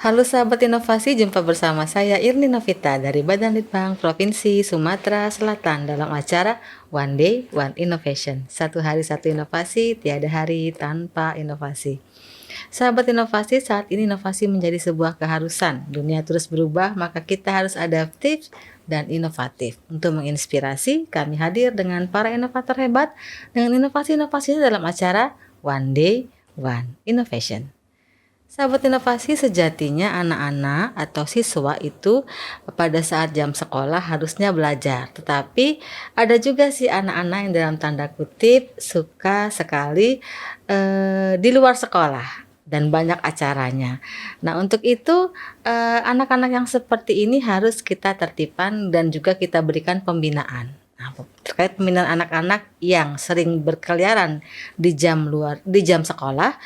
Halo sahabat inovasi, jumpa bersama saya Irni Novita dari Badan Litbang Provinsi Sumatera Selatan dalam acara One Day One Innovation. Satu hari satu inovasi, tiada hari tanpa inovasi. Sahabat inovasi, saat ini inovasi menjadi sebuah keharusan. Dunia terus berubah, maka kita harus adaptif dan inovatif. Untuk menginspirasi, kami hadir dengan para inovator hebat dengan inovasi-inovasinya dalam acara One Day One Innovation. Sahabat inovasi, sejatinya anak-anak atau siswa itu pada saat jam sekolah harusnya belajar. Tetapi ada juga sih anak-anak yang dalam tanda kutip suka sekali di luar sekolah dan banyak acaranya. Nah, untuk itu anak-anak yang seperti ini harus kita tertibkan dan juga kita berikan pembinaan. Nah, terkait pembinaan anak-anak yang sering berkeliaran di jam sekolah,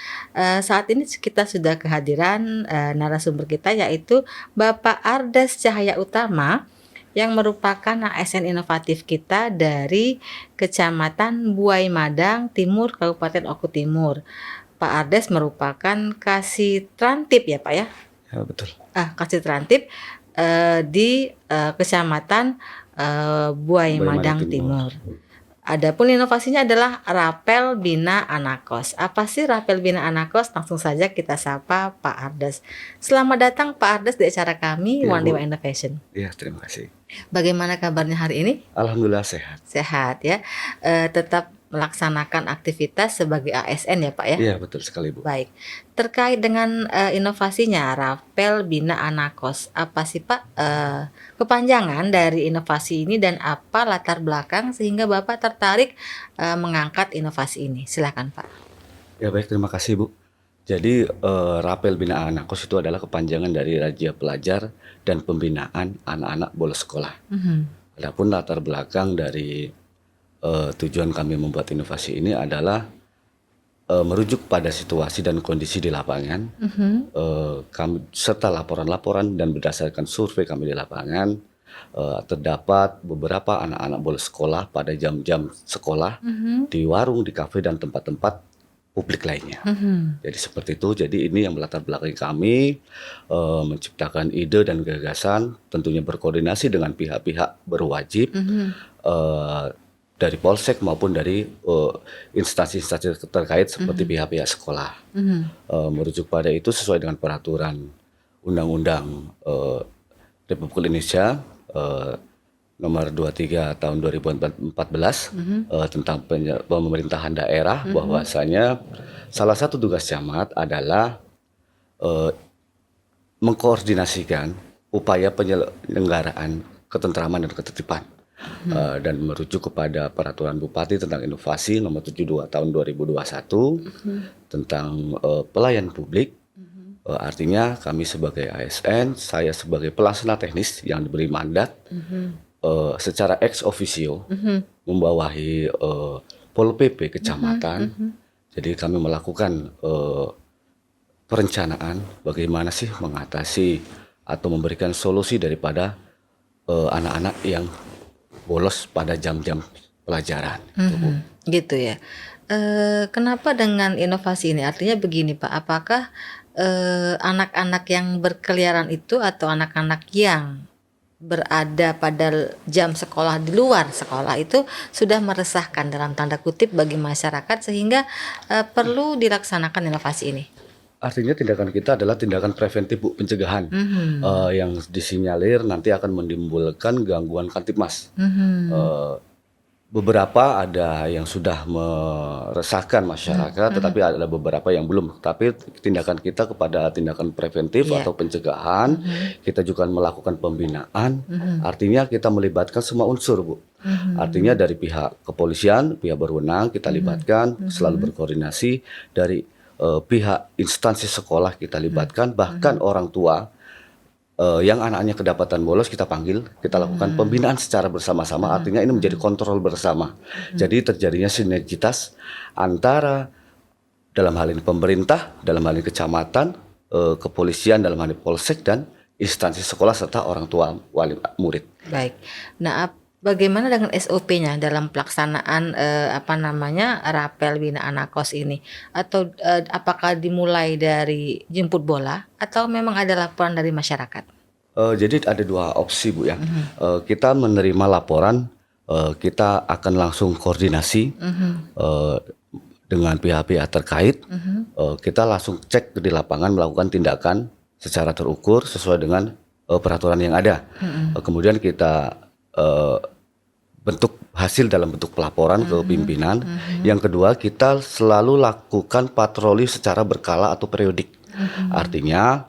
saat ini kita sudah kehadiran narasumber kita, yaitu Bapak Ardes Cahaya Utama yang merupakan ASN inovatif kita dari Kecamatan Buai Madang Timur, Kabupaten Oku Timur. Pak Ardes merupakan kasih trantip ya Pak ya? Ya, betul. Kasih trantip di Kecamatan Buai Madang Timur. Adapun inovasinya adalah Rapel Bina Anakos. Apa sih Rapel Bina Anakos? Langsung saja kita sapa Pak Ardes. Selamat datang Pak Ardes di acara kami Ya, One Day Bu. One Innovation. Iya, terima kasih. Bagaimana kabarnya hari ini? Alhamdulillah sehat. Sehat ya. Tetap melaksanakan aktivitas sebagai ASN ya Pak ya? Iya, betul sekali, Bu. Baik, terkait dengan inovasinya Rapel Bina Anakos, apa sih Pak kepanjangan dari inovasi ini dan apa latar belakang sehingga Bapak tertarik mengangkat inovasi ini? Silakan Pak. Ya, baik, terima kasih, Bu. Jadi, Rapel Bina Anakos itu adalah kepanjangan dari Raja Pelajar dan Pembinaan Anak-anak Bolos Sekolah. Adapun latar belakang dari tujuan kami membuat inovasi ini adalah merujuk pada situasi dan kondisi di lapangan, kami serta laporan-laporan dan berdasarkan survei kami di lapangan, terdapat beberapa anak-anak bolos sekolah pada jam-jam sekolah di warung, di kafe dan tempat-tempat publik lainnya. Jadi seperti itu. Jadi ini yang melatar belakangi kami menciptakan ide dan gagasan, tentunya berkoordinasi dengan pihak-pihak berwajib. Dari Polsek maupun dari instansi-instansi terkait seperti pihak-pihak sekolah. Merujuk pada itu sesuai dengan peraturan Undang-Undang Republik Indonesia nomor 23 tahun 2014 tentang pemerintahan daerah, bahwasanya salah satu tugas camat adalah mengkoordinasikan upaya penyelenggaraan ketentraman dan ketertiban. Dan merujuk kepada peraturan Bupati tentang inovasi nomor 72 tahun 2021 tentang pelayanan publik. Artinya kami sebagai ASN, saya sebagai pelaksana teknis yang diberi mandat secara ex officio membawahi Pol PP kecamatan. Jadi kami melakukan perencanaan bagaimana sih mengatasi atau memberikan solusi daripada anak-anak yang bolos pada jam-jam pelajaran. Gitu ya. Kenapa dengan inovasi ini? Artinya begini Pak, apakah anak-anak yang berkeliaran itu atau anak-anak yang berada pada jam sekolah di luar sekolah itu sudah meresahkan dalam tanda kutip bagi masyarakat sehingga perlu dilaksanakan inovasi ini? Artinya tindakan kita adalah tindakan preventif, Bu, pencegahan yang disinyalir nanti akan menimbulkan gangguan Kamtibmas. Beberapa ada yang sudah meresahkan masyarakat, tetapi ada beberapa yang belum. Tapi tindakan kita kepada tindakan preventif atau pencegahan, kita juga melakukan pembinaan. Artinya kita melibatkan semua unsur, Bu. Artinya dari pihak kepolisian, pihak berwenang kita libatkan, selalu berkoordinasi dari pihak instansi sekolah kita libatkan, bahkan orang tua yang anaknya kedapatan bolos kita panggil, kita lakukan pembinaan secara bersama-sama. Artinya ini menjadi kontrol bersama. Jadi terjadinya sinergitas antara dalam hal ini pemerintah, dalam hal ini kecamatan, kepolisian, dalam hal ini polsek dan instansi sekolah serta orang tua wali murid. Baik. Nah, Bagaimana dengan SOP-nya dalam pelaksanaan apa namanya rapel binaan nakos ini? Atau apakah dimulai dari jemput bola atau memang ada laporan dari masyarakat? Jadi ada 2 opsi, Bu, ya. Mhm. Kita menerima laporan, kita akan langsung koordinasi, Mhm. eee, dengan pihak-pihak terkait, Mhm. kita langsung cek di lapangan melakukan tindakan secara terukur sesuai dengan, peraturan yang ada. Mhm. Kemudian kita, eee, bentuk hasil dalam bentuk pelaporan ke Mhm. pimpinan. Mhm. Yang kedua, kita selalu lakukan patroli secara berkala atau periodik. Mhm. Artinya,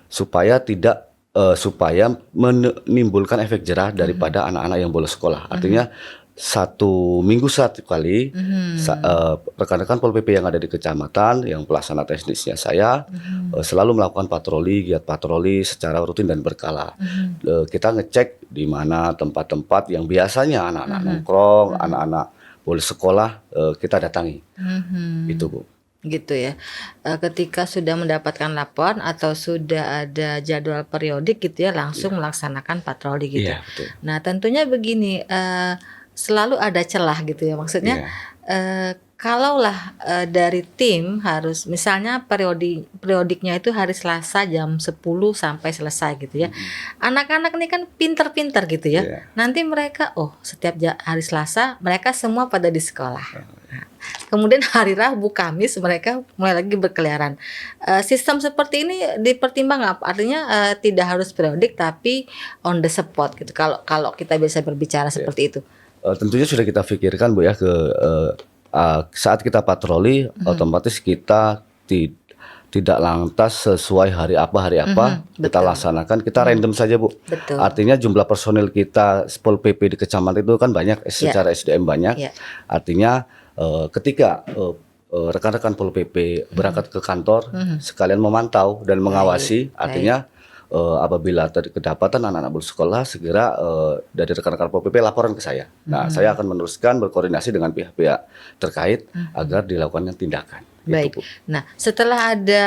supaya tidak supaya menimbulkan efek jerah Mhm. daripada anak-anak yang bolos sekolah. Mhm. Artinya 1 minggu 1 kali Mhm. rekan-rekan Pol PP yang ada di kecamatan, yang pelaksana teknisnya saya, Mhm. selalu melakukan patroli, giat patroli secara rutin dan berkala. Mhm. Kita ngecek di mana tempat-tempat yang biasanya anak-anak Mhm. nongkrong, Mhm. anak-anak bolos sekolah, kita datangi, gitu, Mhm. Bu. Gitu ya. Ketika sudah mendapatkan laporan atau sudah ada jadwal periodik gitu ya, langsung Iya. melaksanakan patroli gitu. Iya, betul. Nah, tentunya begini, selalu ada celah gitu ya, maksudnya, Iya. kalaulah, dari tim harus misalnya periodiknya itu hari Selasa jam 10 sampai selesai gitu ya. Mhm. Anak-anak ini kan pinter-pinter gitu ya, Iya. nanti mereka, oh setiap hari Selasa mereka semua pada di sekolah. Oh. Nah, kemudian hari Rabu, Kamis mereka mulai lagi berkeliaran. Sistem seperti ini dipertimbangkan artinya, tidak harus periodik tapi on the spot gitu kalau kalau kita bisa berbicara Iya. seperti itu. Tentunya sudah kita pikirkan, Bu, ya, saat kita patroli Mhm. otomatis kita tidak lantas sesuai hari apa, Mhm. kita Betul. laksanakan, kita Mhm. random saja, Bu. Betul. Artinya jumlah personil kita Pol PP di kecamatan itu kan banyak, Ya. secara SDM banyak. Ya. Artinya, ketika, rekan-rekan Pol PP berangkat ke kantor, Mhm. sekalian memantau dan Baik, mengawasi, baik. artinya, apabila kedapatan anak-anak bolos sekolah, segera, dari rekan-rekan Pol PP laporan ke saya. Nah, saya Mhm. akan meneruskan berkoordinasi dengan pihak-pihak terkait Mhm. agar dilakukan tindakan, itu, Baik. Bu. Nah, setelah ada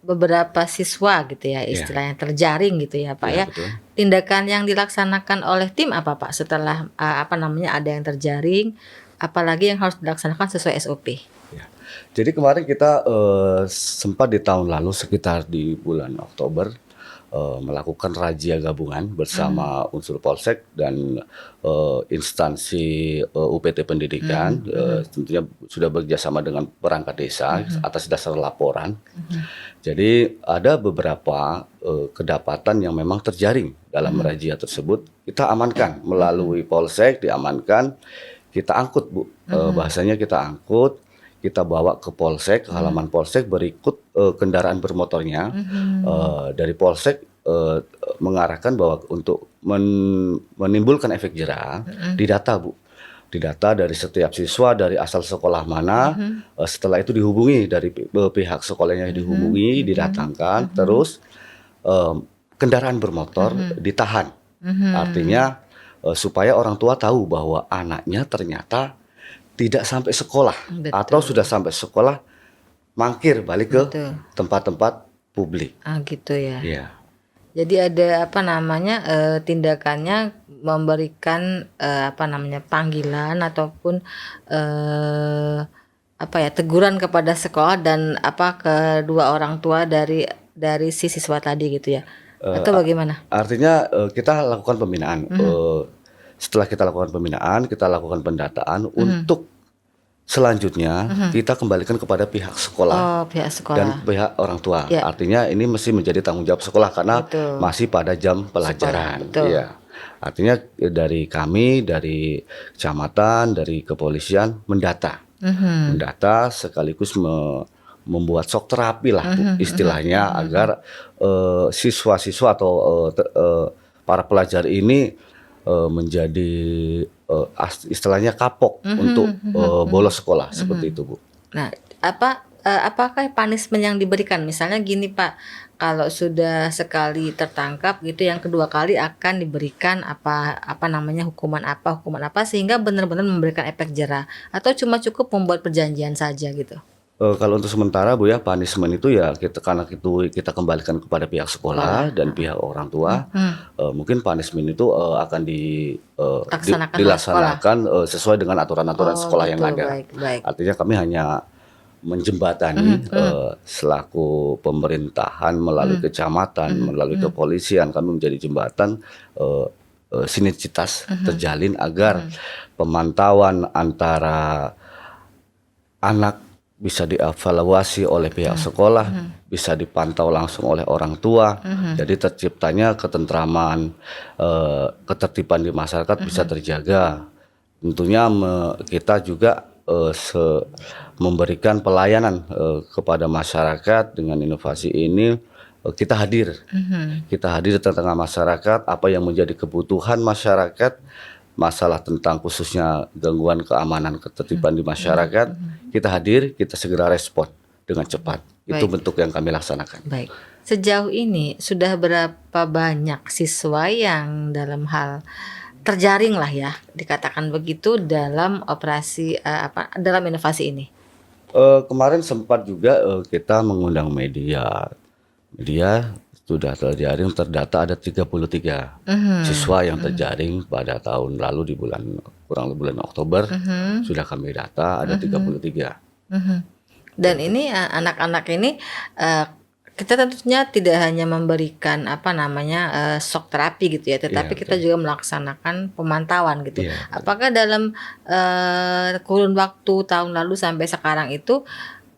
beberapa siswa gitu ya, Iya. istilahnya terjaring gitu ya, Pak, Iya, ya. betul. Tindakan yang dilaksanakan oleh tim apa, Pak, setelah, apa namanya, ada yang terjaring, apalagi yang harus dilaksanakan sesuai SOP? Ya. Jadi kemarin kita, sempat di tahun lalu sekitar di bulan Oktober, melakukan razia gabungan Mmm. bersama unsur Polsek dan, instansi, UPT Pendidikan, Mhm. Mhm. tentunya sudah bekerjasama dengan perangkat desa Mhm. atas dasar laporan. Mhm. Jadi ada beberapa, kedapatan yang memang terjaring dalam Mhm. razia tersebut, kita amankan Mhm. melalui Polsek, diamankan, kita angkut, Bu, Mhm. bahasanya kita angkut, kita bawa ke Polsek, ke Mhm. halaman Polsek, berikut, kendaraan bermotornya. Mhm. Dari Polsek, mengarahkan bahwa untuk menimbulkan efek jerah, Mhm. didata, Bu. Didata dari setiap siswa, dari asal sekolah mana, Mhm. setelah itu dihubungi dari pihak sekolahnya, Mhm. dihubungi, Mhm. didatangkan, Mhm. terus, kendaraan bermotor Mhm. ditahan. Mhm. Artinya, supaya orang tua tahu bahwa anaknya ternyata tidak sampai sekolah, atau sudah Betul. sampai sekolah mangkir balik ke Betul. tempat-tempat publik. Gitu ya. Iya. Jadi ada apa namanya, tindakannya memberikan, apa namanya, panggilan ataupun, apa ya, teguran kepada sekolah dan apa, kedua orang tua dari si siswa tadi gitu ya? Eee, Atau a bagaimana? Artinya, kita lakukan pembinaan, Mhm. setelah kita lakukan pembinaan, kita lakukan pendataan, Mhm. untuk selanjutnya Mhm. kita kembalikan kepada pihak sekolah Oh, pihak dan sekolah. pihak orang tua. Ya. Artinya ini mesti menjadi tanggung jawab sekolah karena Betul. masih pada jam Sekolah, pelajaran. betul. Iya. Artinya, dari kami, dari kecamatan, dari kepolisian mendata. Mhm. Mendata sekaligus membuat shock terapi lah, Bu, Mhm. Mhm. istilahnya, Mhm. agar, siswa-siswa atau, para pelajar ini, menjadi, istilahnya kapok untuk, Mhm. Mhm. Mhm. bolos sekolah, Mhm. seperti itu, Bu. Nah, apakah punishment yang diberikan? Misalnya gini, Pak, kalau sudah sekali tertangkap gitu, yang kedua kali akan diberikan apa namanya, hukuman apa sehingga benar-benar memberikan efek jerah atau cuma cukup membuat perjanjian saja gitu? Kalau untuk sementara Bu ya, punishment itu ya karena itu kita kembalikan kepada pihak sekolah dan pihak orang tua. Mungkin punishment itu akan Laksanakan oleh sekolah. dilaksanakan sesuai dengan aturan-aturan sekolah yang Gitu, ada. baik. Artinya kami hanya menjembatani selaku pemerintahan melalui kecamatan, melalui kepolisian, kami menjadi jembatan, sinergitas terjalin agar pemantauan antara anak bisa dievaluasi oleh pihak sekolah, bisa dipantau langsung oleh orang tua. Jadi terciptanya ketentraman, ketertiban di masyarakat bisa terjaga. Tentunya kita juga memberikan pelayanan kepada masyarakat dengan inovasi ini. Kita hadir di tengah-tengah masyarakat, apa yang menjadi kebutuhan masyarakat, masalah tentang khususnya gangguan keamanan ketertiban di masyarakat, kita hadir, kita segera respon dengan cepat. Itu Baik. bentuk yang kami laksanakan. Baik. Sejauh ini sudah berapa banyak siswa yang dalam hal terjaring lah ya, dikatakan begitu dalam operasi dalam inovasi ini? Kemarin sempat juga kita mengundang media sudah terjaring, terdata ada 33 siswa yang terjaring pada tahun lalu di kurang lebih bulan Oktober. Sudah kami data ada 33. Dan ini anak-anak ini kita tentunya tidak hanya memberikan shock terapi gitu ya, tetapi kita juga melaksanakan pemantauan gitu. Iya, Apakah dalam kurun waktu tahun lalu sampai sekarang itu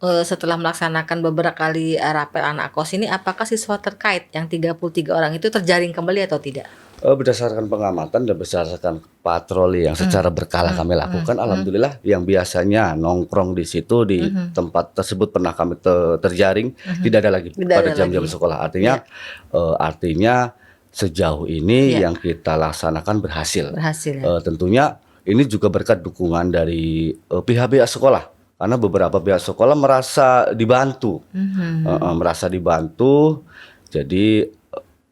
setelah melaksanakan beberapa kali rapel anak kos ini, apakah siswa terkait yang 33 orang itu terjaring kembali atau tidak? Berdasarkan pengamatan dan berdasarkan patroli yang secara berkala kami lakukan, alhamdulillah yang biasanya nongkrong di situ di tempat tersebut pernah kami terjaring, tidak ada lagi pada jam-jam sekolah. Artinya sejauh ini yang kita laksanakan berhasil. Ya. Tentunya ini juga berkat dukungan dari pihak-pihak sekolah, karena beberapa pihak sekolah merasa dibantu, jadi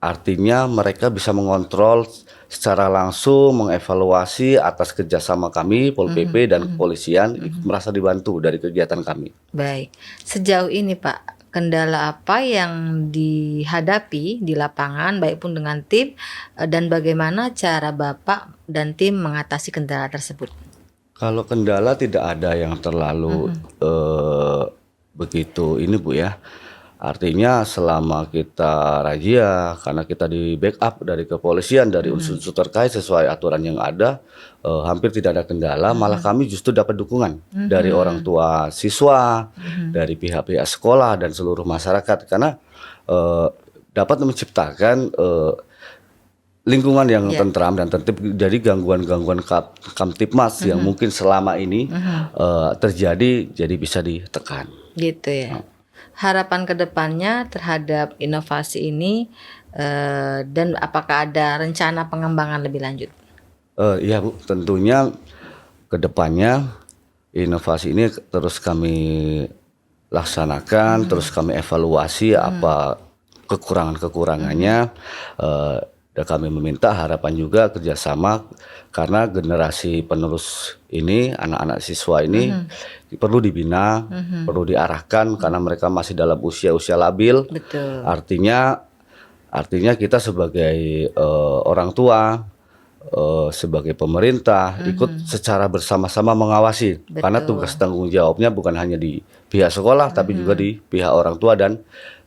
artinya mereka bisa mengontrol secara langsung, mengevaluasi atas kerjasama kami, Pol PP dan kepolisian, merasa dibantu dari kegiatan kami. Baik, sejauh ini Pak, kendala apa yang dihadapi di lapangan, baik pun dengan tim, dan bagaimana cara Bapak dan tim mengatasi kendala tersebut? Kalau kendala tidak ada yang terlalu begitu ini Bu ya. Artinya selama kita razia, karena kita di backup dari kepolisian, dari unsur-unsur terkait sesuai aturan yang ada, hampir tidak ada kendala. Malah kami justru dapat dukungan dari orang tua siswa, dari pihak-pihak sekolah dan seluruh masyarakat, karena dapat menciptakan lingkungan yang tentram dan tertib dari gangguan-gangguan Kamtibmas yang mungkin selama ini terjadi, jadi bisa ditekan. Gitu ya. Harapan kedepannya terhadap inovasi ini, dan apakah ada rencana pengembangan lebih lanjut? Iya Bu, tentunya kedepannya inovasi ini terus kami laksanakan, terus kami evaluasi apa kekurangan-kekurangannya. Dan kami meminta harapan juga kerjasama, karena generasi penerus ini, anak-anak siswa ini perlu dibina, perlu diarahkan, karena mereka masih dalam usia-usia labil. Betul. Artinya kita sebagai orang tua, sebagai pemerintah ikut secara bersama-sama mengawasi. Betul. Karena tugas tanggung jawabnya bukan hanya di pihak sekolah, tapi juga di pihak orang tua dan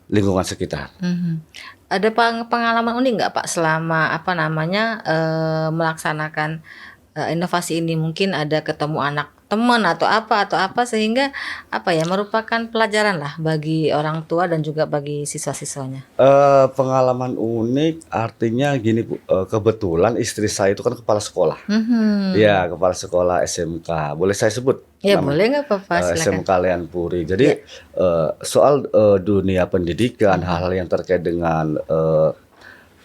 lingkungan sekitar. Ada pengalaman unik nggak Pak selama melaksanakan inovasi ini? Mungkin ada ketemu anak teman atau apa sehingga merupakan pelajaran lah bagi orang tua dan juga bagi siswa-siswanya. Pengalaman unik artinya gini Bu, kebetulan istri saya itu kan kepala sekolah. Ya, kepala sekolah SMK. Boleh saya sebut? Ya boleh nggak Pak, silakan. SMK Lean Puri. Jadi soal dunia pendidikan, hal-hal yang terkait dengan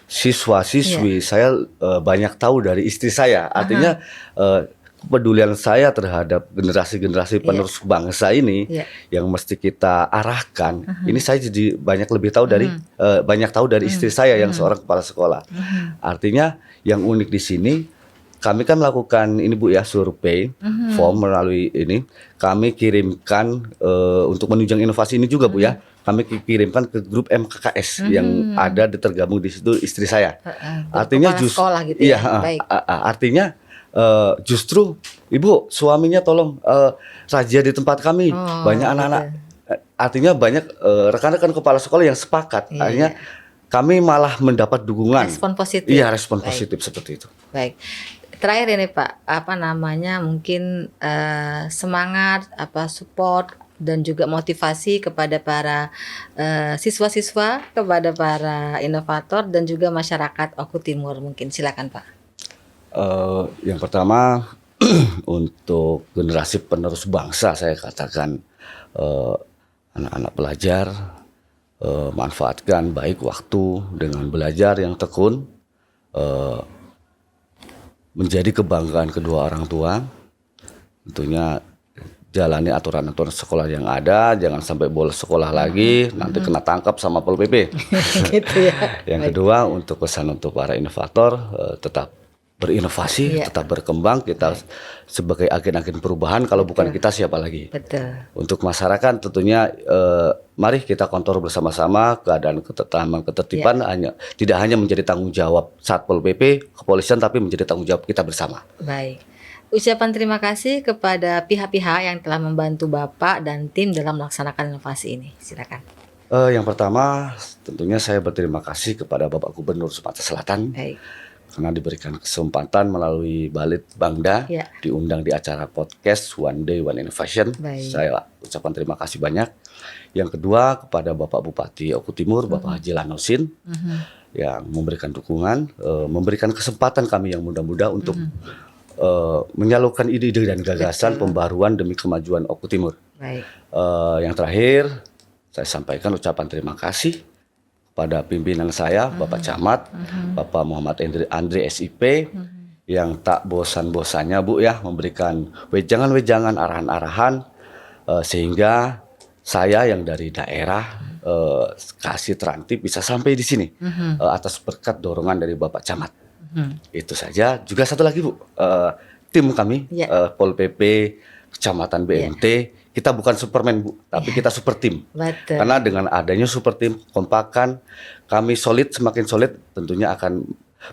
siswa-siswi, saya banyak tahu dari istri saya. Artinya kepedulian saya terhadap generasi-generasi penerus bangsa ini yang mesti kita arahkan. Ini saya jadi banyak tahu dari istri saya yang seorang kepala sekolah. Artinya yang unik di sini, kami kan melakukan ini Bu ya, survei form melalui ini. Kami kirimkan untuk menunjang inovasi ini juga Bu ya. Kami kirimkan ke grup MKKS yang ada tergabung di situ istri saya. Artinya Kepala sekolah gitu ya. Baik. Artinya justru Ibu suaminya tolong razia di tempat kami. Oh, Banyak gitu. anak-anak. Artinya banyak rekan-rekan kepala sekolah yang sepakat. Iya, Akhirnya kami malah mendapat dukungan. Respon positif. Iya, respon Baik. positif seperti itu. Baik. Terakhir ini Pak, apa namanya mungkin semangat, support dan juga motivasi kepada para siswa-siswa, kepada para inovator dan juga masyarakat Oku Timur mungkin. Silakan Pak. Yang pertama untuk generasi penerus bangsa saya katakan anak-anak pelajar manfaatkan baik waktu dengan belajar yang tekun, menjadi kebanggaan kedua orang tua. Tentunya jalani aturan-aturan sekolah yang ada, jangan sampai bolos sekolah lagi, nanti kena tangkap sama Pol PP. Gitu ya. Yang kedua untuk pesan untuk para inovator, tetap berinovasi, Iya. tetap berkembang. Kita sebagai agen-agen perubahan, kalau bukan kita siapa lagi? Betul. Untuk masyarakat tentunya mari kita kontrol bersama-sama keadaan ketertiban tidak hanya menjadi tanggung jawab Satpol PP, kepolisian, tapi menjadi tanggung jawab kita bersama. Baik. Ucapan terima kasih kepada pihak-pihak yang telah membantu Bapak dan tim dalam melaksanakan inovasi ini. Silakan. Yang pertama tentunya saya berterima kasih kepada Bapak Gubernur Sumatera Selatan. Baik. Karena diberikan kesempatan melalui Balit Bangda, Ya. diundang di acara podcast One Day One Innovation. Baik. Saya ucapkan terima kasih banyak. Yang kedua kepada Bapak Bupati Oku Timur, Bapak Haji Lanosin, yang memberikan dukungan, memberikan kesempatan kami yang muda-muda untuk menyalurkan ide-ide dan gagasan pembaruan demi kemajuan Oku Timur. Baik. Yang terakhir, saya sampaikan ucapan terima kasih pada pimpinan saya, Bapak Camat, Bapak Muhammad Andri SIP, yang tak bosan-bosannya Bu ya memberikan wejangan-wejangan, arahan-arahan, sehingga saya yang dari daerah kasih terantip bisa sampai di sini atas berkat dorongan dari Bapak Camat. Itu saja. Juga satu lagi Bu, tim kami, Pol PP, Kecamatan BMT, kita bukan Superman Bu, tapi kita super tim. Betul. Karena dengan adanya super tim, kompakan, kami solid, semakin solid, tentunya akan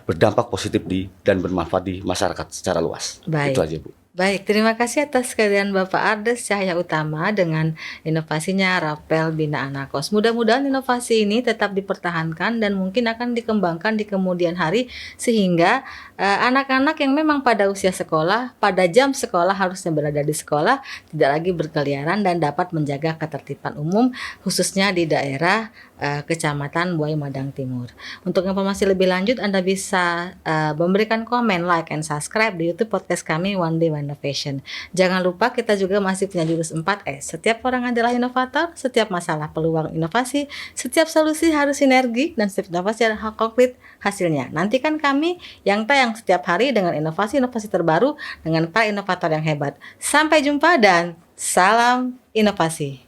berdampak positif dan bermanfaat di masyarakat secara luas. Baik. Itu aja Bu. Baik, terima kasih atas kehadiran Bapak Ardes Cahya Utama dengan inovasinya Rapel Bina Anakos. Mudah-mudahan inovasi ini tetap dipertahankan dan mungkin akan dikembangkan di kemudian hari sehingga anak-anak yang memang pada usia sekolah, pada jam sekolah harusnya berada di sekolah, tidak lagi berkeliaran dan dapat menjaga ketertiban umum khususnya di daerah Kecamatan Buai Madang Timur. Untuk informasi lebih lanjut Anda bisa memberikan komen, like, and subscribe di YouTube podcast kami One Day One Innovation. Jangan lupa kita juga masih punya jurus 4S. Setiap orang adalah inovator, setiap masalah peluang inovasi, setiap solusi harus sinergi, dan setiap inovasi adalah hal konkret hasilnya. Nantikan kami yang tayang setiap hari dengan inovasi-inovasi terbaru dengan para inovator yang hebat. Sampai jumpa dan salam inovasi.